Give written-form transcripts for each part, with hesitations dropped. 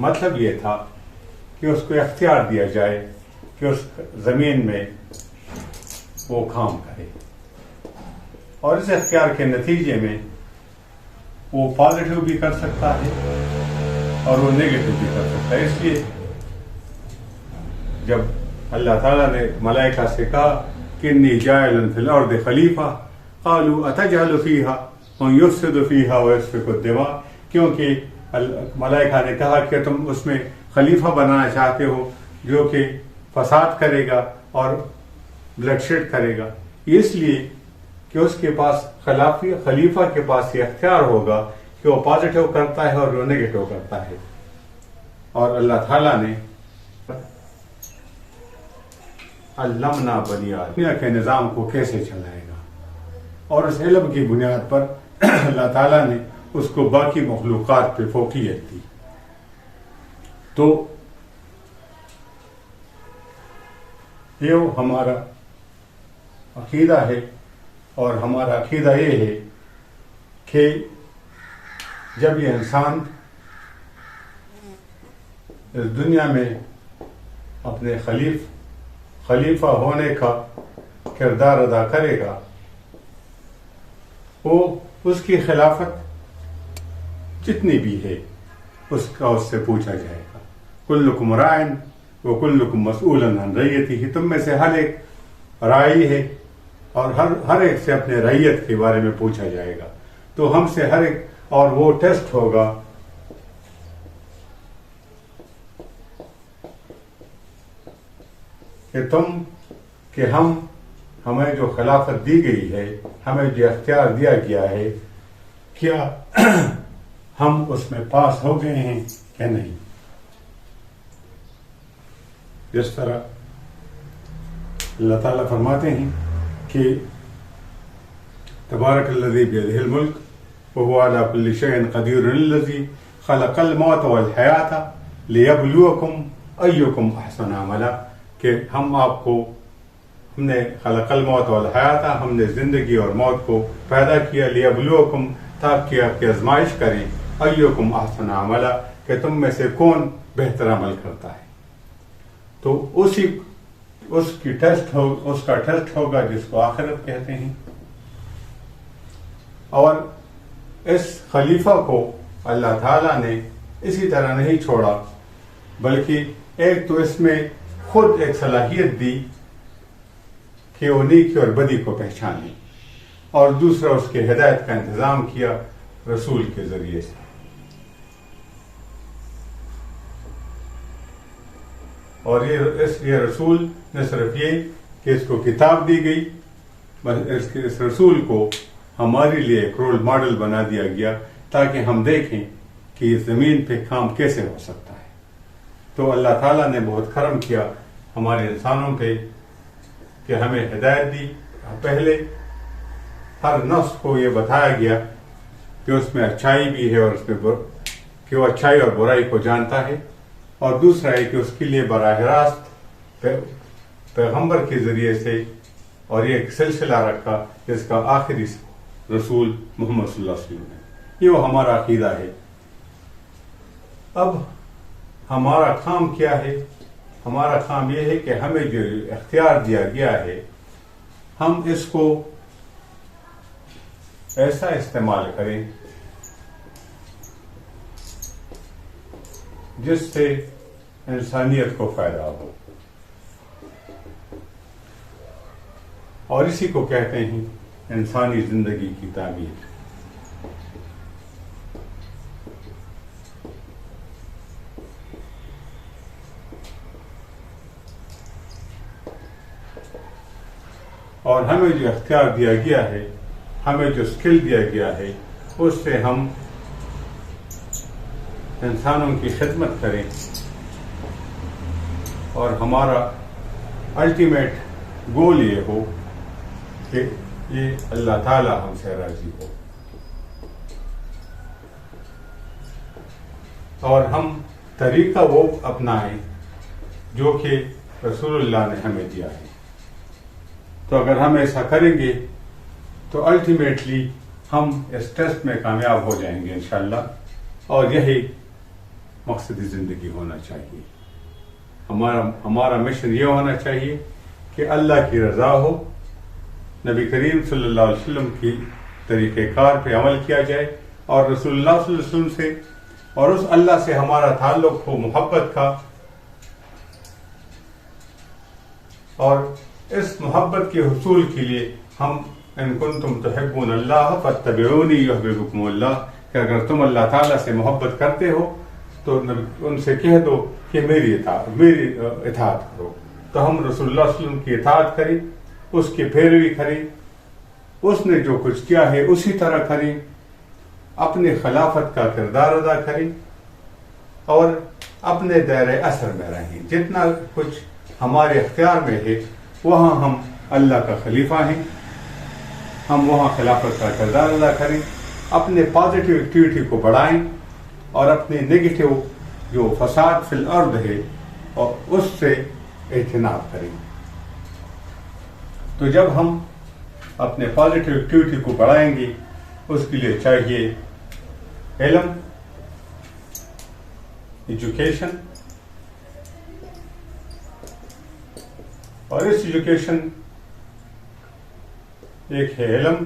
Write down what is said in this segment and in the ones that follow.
مطلب یہ تھا کہ اس کو اختیار دیا جائے کہ اس زمین میں وہ کام کرے، اور اس اختیار کے نتیجے میں وہ پازیٹیو بھی کر سکتا ہے اور وہ نیگیٹو بھی کر سکتا ہے۔ اس لیے جب اللہ تعالیٰ نے ملائکہ سے کہا کہ انی جاعل فی الارض خلیفہ قالوا اتجعل فیہا من یفسد فیہا ویسفک الدماء، کیونکہ ملائکہ نے کہا کہ تم اس میں خلیفہ بنانا چاہتے ہو جو کہ فساد کرے گا اور بلڈ شیڈ کرے گا، اس لیے کہ اس کے پاس خلیفہ کے پاس یہ اختیار ہوگا کہ وہ پازیٹیو کرتا ہے اور وہ نیگیٹو کرتا ہے۔ اور اللہ تعالیٰ نے علمنا بنی آدم، دنیا کے نظام کو کیسے چلائے گا، اور اس علم کی بنیاد پر اللہ تعالیٰ نے اس کو باقی مخلوقات پہ فوقیت دی۔ تو یہ ہمارا عقیدہ ہے، اور ہمارا عقیدہ یہ ہے کہ جب یہ انسان اس دنیا میں اپنے خلیفہ ہونے کا کردار ادا کرے گا، وہ اس کی خلافت جتنی بھی ہے اس کا اس سے پوچھا جائے گا۔ کلکم راعٍ وکلکم مسئول عن رعیتہ، تم میں سے ہر ایک راعی ہے اور ہر ایک سے اپنے رعیت کے بارے میں پوچھا جائے گا۔ تو ہم سے ہر ایک، اور وہ ٹیسٹ ہوگا کہ ہمیں جو خلافت دی گئی ہے، ہمیں جو اختیار دیا گیا ہے، کیا ہم اس میں پاس ہو گئے ہیں کہ نہیں۔ جس طرح اللہ تعالیٰ فرماتے ہیں کہ تبارک الذی بیدہ الملک وهو علی کل شیء قدیر الذی خلق الموت والحیاۃ لیبلوکم ایکم احسن عملا، کہ ہم نے خلق الموت والحیاۃ، ہم نے زندگی اور موت کو پیدا کیا، لیبلوکم، تاکہ آپ کی آزمائش کریں، ایکم احسن عملا، کہ تم میں سے کون بہتر عمل کرتا ہے۔ تو اس کا ٹیسٹ ہوگا جس کو آخرت کہتے ہیں۔ اور اس خلیفہ کو اللہ تعالیٰ نے اسی طرح نہیں چھوڑا، بلکہ ایک تو اس میں خود ایک صلاحیت دی کہ وہ نیکی اور بدی کو پہچانے، اور دوسرا اس کے ہدایت کا انتظام کیا رسول کے ذریعے سے۔ اور یہ رسول نہ صرف یہ کہ اس کو کتاب دی گئی، بس اس رسول کو ہمارے لیے ایک رول ماڈل بنا دیا گیا تاکہ ہم دیکھیں کہ اس زمین پہ کام کیسے ہو سکتا ہے۔ تو اللہ تعالیٰ نے بہت کرم کیا ہمارے انسانوں پہ کہ ہمیں ہدایت دی۔ پہلے ہر نفس کو یہ بتایا گیا کہ اس میں اچھائی بھی ہے اور اس میں کہ وہ اچھائی اور برائی کو جانتا ہے، اور دوسرا ہے کہ اس کے لیے براہ راست پیغمبر کے ذریعے سے اور یہ ایک سلسلہ رکھا جس کا آخری رسول محمد صلی اللہ علیہ وسلم ہے۔ یہ وہ ہمارا عقیدہ ہے۔ اب ہمارا کام کیا ہے؟ ہمارا کام یہ ہے کہ ہمیں جو اختیار دیا گیا ہے ہم اس کو ایسا استعمال کریں جس سے انسانیت کو فائدہ ہو، اور اسی کو کہتے ہیں انسانی زندگی کی تعمیر۔ اور ہمیں جو اختیار دیا گیا ہے، ہمیں جو اسکل دیا گیا ہے، اس سے ہم انسانوں کی خدمت کریں اور ہمارا الٹیمیٹ گول یہ ہو کہ یہ اللہ تعالی ہم سے راضی ہو، اور ہم طریقہ وہ اپنائیں جو کہ رسول اللہ نے ہمیں دیا ہے۔ تو اگر ہم ایسا کریں گے تو الٹیمیٹلی ہم اس ٹیسٹ میں کامیاب ہو جائیں گے انشاءاللہ، اور یہی مقصد زندگی ہونا چاہیے. ہمارا مشن یہ ہونا چاہیے کہ اللہ کی رضا ہو, نبی کریم صلی اللہ علیہ وسلم کی طریقہ کار پہ عمل کیا جائے, اور رسول اللہ صلی اللہ علیہ وسلم سے اور اس اللہ سے ہمارا تعلق ہو محبت کا, اور اس محبت کے حصول کے لیے ہم ان کنتم تحبون اللہ فاتبعونی یحببکم اللہ, کہ اگر تم اللہ تعالیٰ سے محبت کرتے ہو تو ان سے کہہ دو کہ میری اطاعت کرو. تو ہم رسول اللہ صلی اللہ علیہ وسلم کی اطاعت کریں, اس کی پیروی کریں, اس نے جو کچھ کیا ہے اسی طرح کریں, اپنے خلافت کا کردار ادا کریں, اور اپنے دائرۂ اثر میں رہیں. جتنا کچھ ہمارے اختیار میں ہے وہاں ہم اللہ کا خلیفہ ہیں, ہم وہاں خلافت کا کردار ادا کریں, اپنے پازیٹیو ایکٹیویٹی کو بڑھائیں, اور اپنے نیگیٹو جو فساد فی الارض ہے اور اس سے اجتناب کریں. تو جب ہم اپنے پازیٹیو ایکٹیویٹی کو بڑھائیں گے, اس کے لیے چاہیے علم, ایجوکیشن, اور اس ایجوکیشن ایک ہے علم,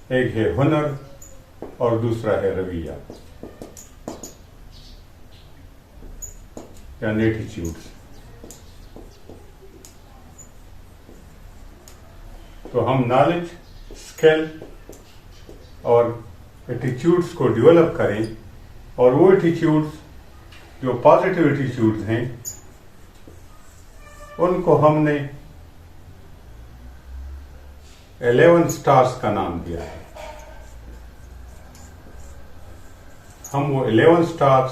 ایک ہے ہنر, اور دوسرا ہے رویہ یا ایٹیچیوڈس. تو ہم نالج, اسکل اور ایٹیچیوڈس کو ڈیولپ کریں, اور وہ ایٹیچیوڈس جو پازیٹیو ایٹیچیوڈس ہیں ان کو ہم نے 11 سٹارز کا نام دیا ہے. ہم وہ 11 سٹارز,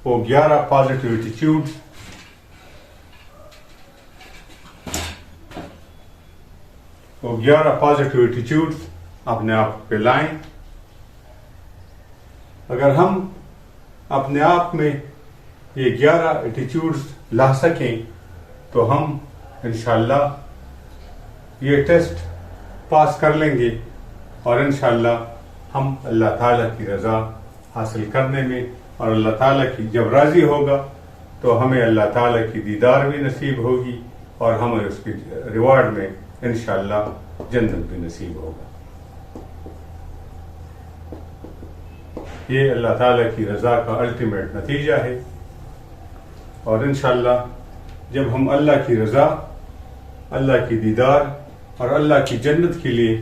وہ 11 پازیٹیو ایٹیچیوڈس اپنے آپ پہ لائیں. اگر ہم اپنے آپ میں یہ 11 ایٹیچیوڈس لا سکیں تو ہم انشاءاللہ یہ ٹیسٹ پاس کر لیں گے, اور انشاءاللہ ہم اللہ تعالیٰ کی رضا حاصل کرنے میں, اور اللہ تعالیٰ کی جب راضی ہوگا تو ہمیں اللہ تعالیٰ کی دیدار بھی نصیب ہوگی, اور ہمیں اس کی ریوارڈ میں انشاءاللہ جنت بھی نصیب ہوگا. یہ اللہ تعالیٰ کی رضا کا الٹیمیٹ نتیجہ ہے. اور انشاءاللہ جب ہم اللہ کی رضا, اللہ کی دیدار اور اللہ کی جنت کے لیے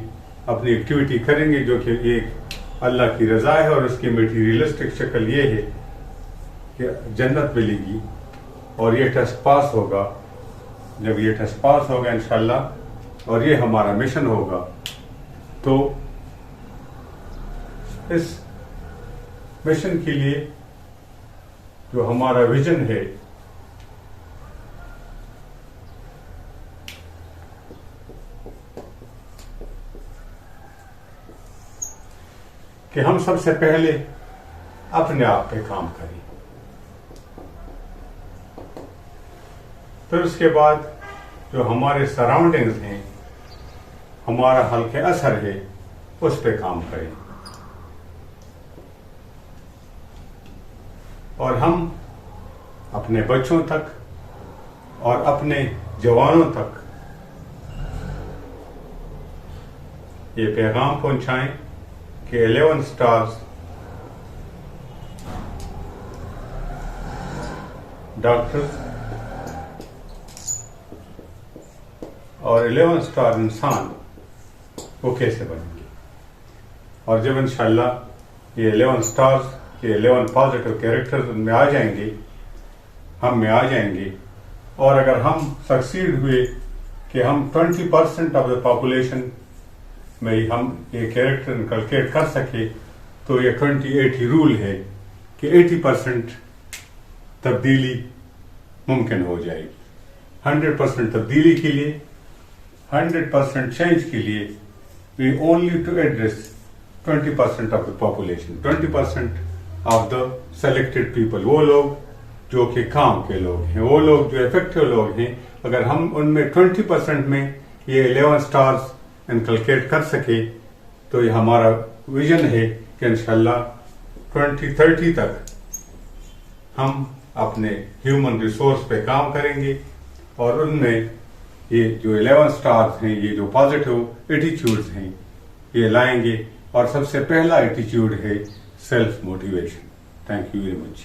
اپنی ایکٹیویٹی کریں گے, جو کہ ایک اللہ کی رضا ہے, اور اس کی میٹیریلسٹک شکل یہ ہے کہ جنت ملے گی, اور یہ ٹیسٹ پاس ہوگا. جب یہ ٹیسٹ پاس ہوگا انشاءاللہ, اور یہ ہمارا مشن ہوگا, تو اس مشن کے لیے جو ہمارا ویژن ہے کہ ہم سب سے پہلے اپنے آپ پہ کام کریں, پھر اس کے بعد جو ہمارے سراؤنڈنگز ہیں, ہمارا حلقہ اثر ہے, اس پہ کام کریں, اور ہم اپنے بچوں تک اور اپنے جوانوں تک یہ پیغام پہنچائیں کہ 11 سٹارز ڈاکٹر اور 11 سٹار انسان وہ کیسے بنیں گے. اور جب انشاءاللہ یہ 11 سٹارز, یہ 11 پازیٹیو کیریکٹرز ان میں آ جائیں گے, ہم میں آ جائیں گے, اور اگر ہم سکسیڈ ہوئے کہ ہم 20% آف دا پاپولیشن میں ہم یہ کیریکٹر انکلکیٹ کر سکے, تو یہ 20-80 رول ہے کہ 80% تبدیلی ممکن ہو جائے گی. 100% تبدیلی کے لیے, 100% چینج کے لیے, we only to address 20% of the population, 20% of the selected people, وہ لوگ جو کہ کام کے لوگ ہیں, وہ لوگ جو افیکٹو لوگ ہیں. اگر ہم ان میں 20% میں یہ 11 سٹارز انکلکیٹ کر سکے تو یہ ہمارا ویژن ہے کہ انشاءاللہ 2030 تک ہم اپنے ہیومن ریسورس پہ کام کریں گے اور ان میں یہ جو 11 سٹارز ہیں، یہ جو پازیٹیو ایٹیچیوڈز ہیں یہ لائیں گے. اور سب سے پہلا ایٹیچیوڈ ہے self motivation. Thank you very much.